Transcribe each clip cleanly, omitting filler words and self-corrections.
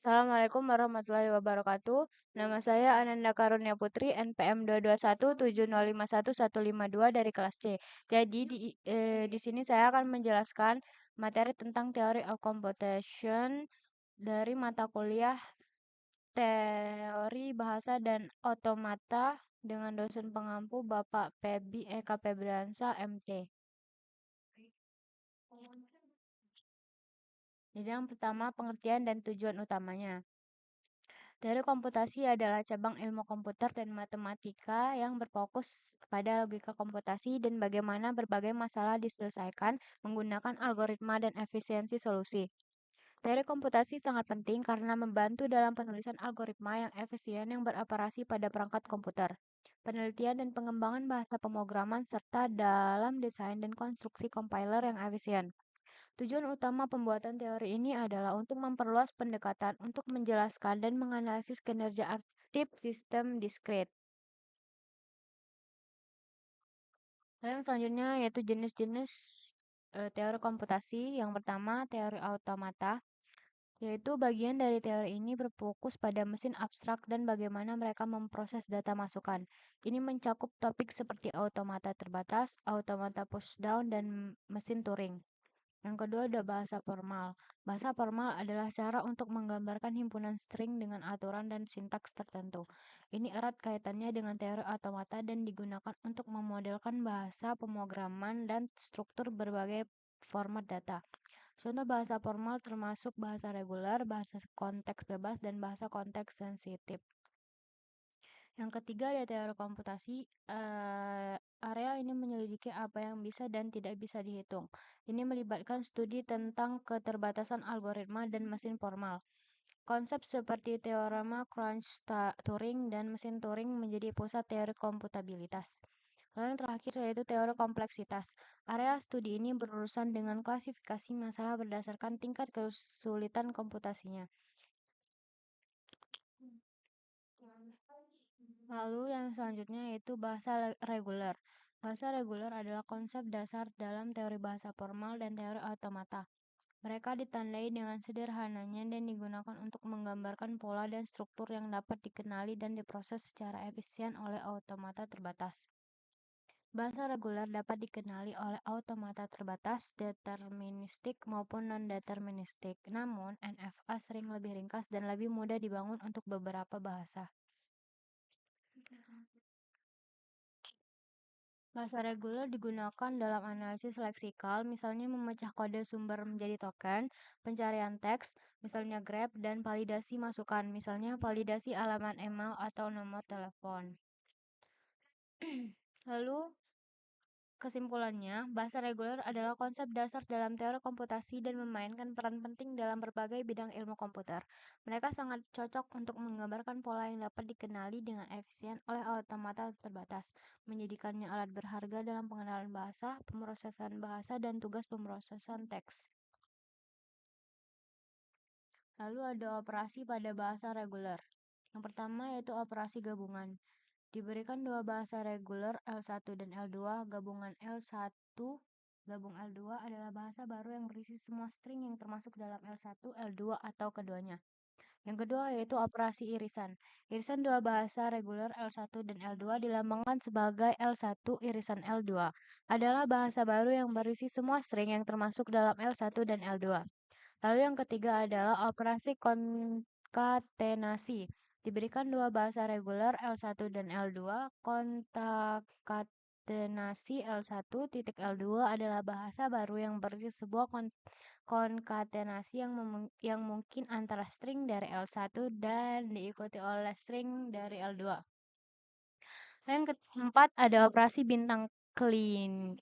Assalamualaikum warahmatullahi wabarakatuh. Nama saya Ananda Karunia Putri, NPM 22170515152 dari kelas C. Jadi di sini saya akan menjelaskan materi tentang Theory of Computation dari mata kuliah Teori Bahasa dan Otomata dengan dosen pengampu Bapak Febi Eka Febriansa, MT. Jadi yang pertama pengertian dan tujuan utamanya. Teori komputasi adalah cabang ilmu komputer dan matematika yang berfokus pada logika komputasi dan bagaimana berbagai masalah diselesaikan menggunakan algoritma dan efisiensi solusi. Teori komputasi sangat penting karena membantu dalam penulisan algoritma yang efisien yang beroperasi pada perangkat komputer, penelitian dan pengembangan bahasa pemrograman, serta dalam desain dan konstruksi compiler yang efisien. Tujuan utama pembuatan teori ini adalah untuk memperluas pendekatan untuk menjelaskan dan menganalisis kinerja aktif sistem diskrit. Lalu yang selanjutnya yaitu jenis-jenis teori komputasi. Yang pertama, teori automata, yaitu bagian dari teori ini berfokus pada mesin abstrak dan bagaimana mereka memproses data masukan. Ini mencakup topik seperti automata terbatas, automata pushdown, dan mesin Turing. Yang kedua ada bahasa formal. Bahasa formal adalah cara untuk menggambarkan himpunan string dengan aturan dan sintaks tertentu. Ini erat kaitannya dengan teori automata dan digunakan untuk memodelkan bahasa pemrograman dan struktur berbagai format data. Contoh bahasa formal termasuk bahasa reguler, bahasa konteks bebas, dan bahasa konteks sensitif. Yang ketiga ada teori komputasi. Area ini menyelidiki apa yang bisa dan tidak bisa dihitung. Ini melibatkan studi tentang keterbatasan algoritma dan mesin formal. Konsep seperti teorema Crunch-Turing dan mesin Turing menjadi pusat teori komputabilitas. Lalu yang terakhir yaitu teori kompleksitas. Area studi ini berurusan dengan klasifikasi masalah berdasarkan tingkat kesulitan komputasinya. Lalu yang selanjutnya yaitu bahasa reguler. Bahasa reguler adalah konsep dasar dalam teori bahasa formal dan teori automata. Mereka ditandai dengan sederhananya dan digunakan untuk menggambarkan pola dan struktur yang dapat dikenali dan diproses secara efisien oleh automata terbatas. Bahasa reguler dapat dikenali oleh automata terbatas, deterministik maupun non-deterministik. Namun, NFA sering lebih ringkas dan lebih mudah dibangun untuk beberapa bahasa. Bahasa reguler digunakan dalam analisis leksikal, misalnya memecah kode sumber menjadi token, pencarian teks, misalnya grep, dan validasi masukan, misalnya validasi alamat email atau nomor telepon. Lalu, kesimpulannya, bahasa reguler adalah konsep dasar dalam teori komputasi dan memainkan peran penting dalam berbagai bidang ilmu komputer. Mereka sangat cocok untuk menggambarkan pola yang dapat dikenali dengan efisien oleh automata terbatas, menjadikannya alat berharga dalam pengenalan bahasa, pemrosesan bahasa, dan tugas pemrosesan teks. Lalu ada operasi pada bahasa reguler. Yang pertama yaitu operasi gabungan. Diberikan dua bahasa reguler L1 dan L2, gabungan L1 gabung L2 adalah bahasa baru yang berisi semua string yang termasuk dalam L1, L2, atau keduanya. Yang kedua yaitu operasi irisan. Irisan dua bahasa reguler L1 dan L2 dilambangkan sebagai L1 irisan L2. Adalah bahasa baru yang berisi semua string yang termasuk dalam L1 dan L2. Lalu yang ketiga adalah operasi konkatenasi. Diberikan dua bahasa reguler L1 dan L2, konkatenasi L1 titik L2 adalah bahasa baru yang berisi sebuah konkatenasi yang mungkin antara string dari L1 dan diikuti oleh string dari L2. Yang keempat ada operasi bintang klini.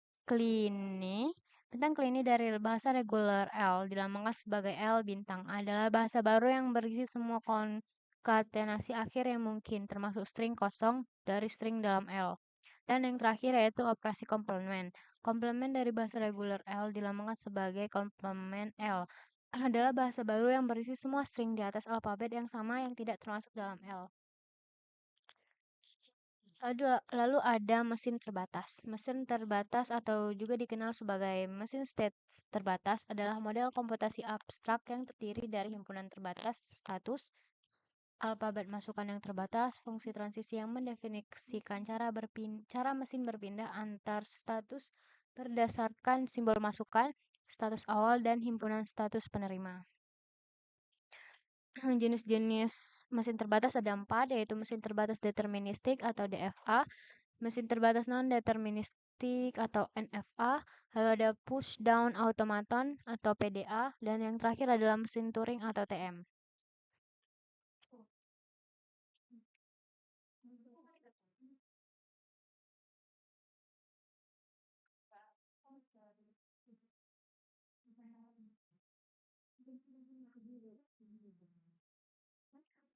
Bintang klini dari bahasa reguler L dilambangkan sebagai L bintang adalah bahasa baru yang berisi semua konkatenasi akhir yang mungkin, termasuk string kosong dari string dalam L. Dan yang terakhir yaitu operasi komplement. Komplement dari bahasa reguler L dilambangkan sebagai komplement L adalah bahasa baru yang berisi semua string di atas alfabet yang sama yang tidak termasuk dalam L. Lalu ada mesin terbatas. Mesin terbatas atau juga dikenal sebagai mesin state terbatas adalah model komputasi abstrak yang terdiri dari himpunan terbatas status, alfabet masukan yang terbatas, fungsi transisi yang mendefinisikan cara mesin berpindah antar status berdasarkan simbol masukan, status awal, dan himpunan status penerima. Jenis-jenis mesin terbatas ada 4, yaitu mesin terbatas deterministik atau DFA, mesin terbatas non-deterministik atau NFA, lalu ada push down automaton atau PDA, dan yang terakhir adalah mesin Turing atau TM.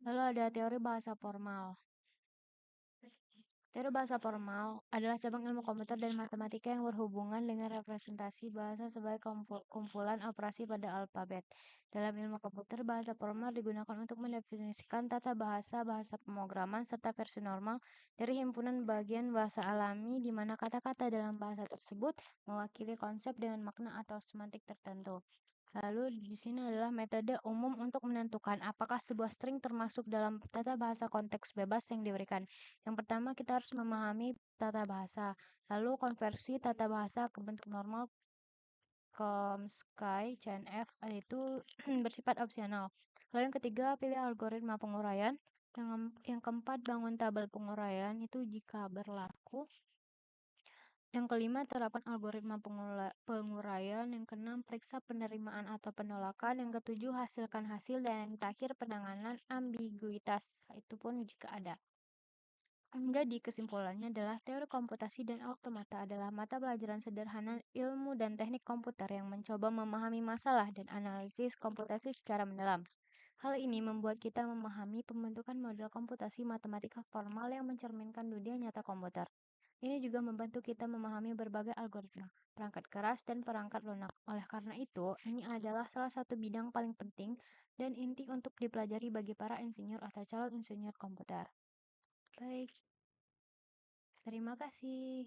Lalu ada teori bahasa formal. Teori bahasa formal adalah cabang ilmu komputer dan matematika yang berhubungan dengan representasi bahasa sebagai kumpulan operasi pada alfabet. Dalam ilmu komputer, bahasa formal digunakan untuk mendefinisikan tata bahasa, bahasa pemrograman, serta versi normal dari himpunan bagian bahasa alami di mana kata-kata dalam bahasa tersebut mewakili konsep dengan makna atau semantik tertentu. Lalu di sini adalah metode umum untuk menentukan apakah sebuah string termasuk dalam tata bahasa konteks bebas yang diberikan. Yang pertama, kita harus memahami tata bahasa. Lalu konversi tata bahasa ke bentuk normal Chomsky CNF itu bersifat opsional. Lalu yang ketiga, pilih algoritma penguraian. Yang keempat, bangun tabel penguraian itu jika berlaku. Yang kelima, terapkan algoritma penguraian. Yang keenam, periksa penerimaan atau penolakan. Yang ketujuh, hasilkan hasil. Dan yang terakhir, penanganan ambiguitas. Itu pun jika ada. Hingga di kesimpulannya adalah teori komputasi dan automata adalah mata pelajaran sederhana ilmu dan teknik komputer yang mencoba memahami masalah dan analisis komputasi secara mendalam. Hal ini membuat kita memahami pembentukan model komputasi matematika formal yang mencerminkan dunia nyata komputer. Ini juga membantu kita memahami berbagai algoritma, perangkat keras, dan perangkat lunak. Oleh karena itu, ini adalah salah satu bidang paling penting dan inti untuk dipelajari bagi para insinyur atau calon insinyur komputer. Baik, terima kasih.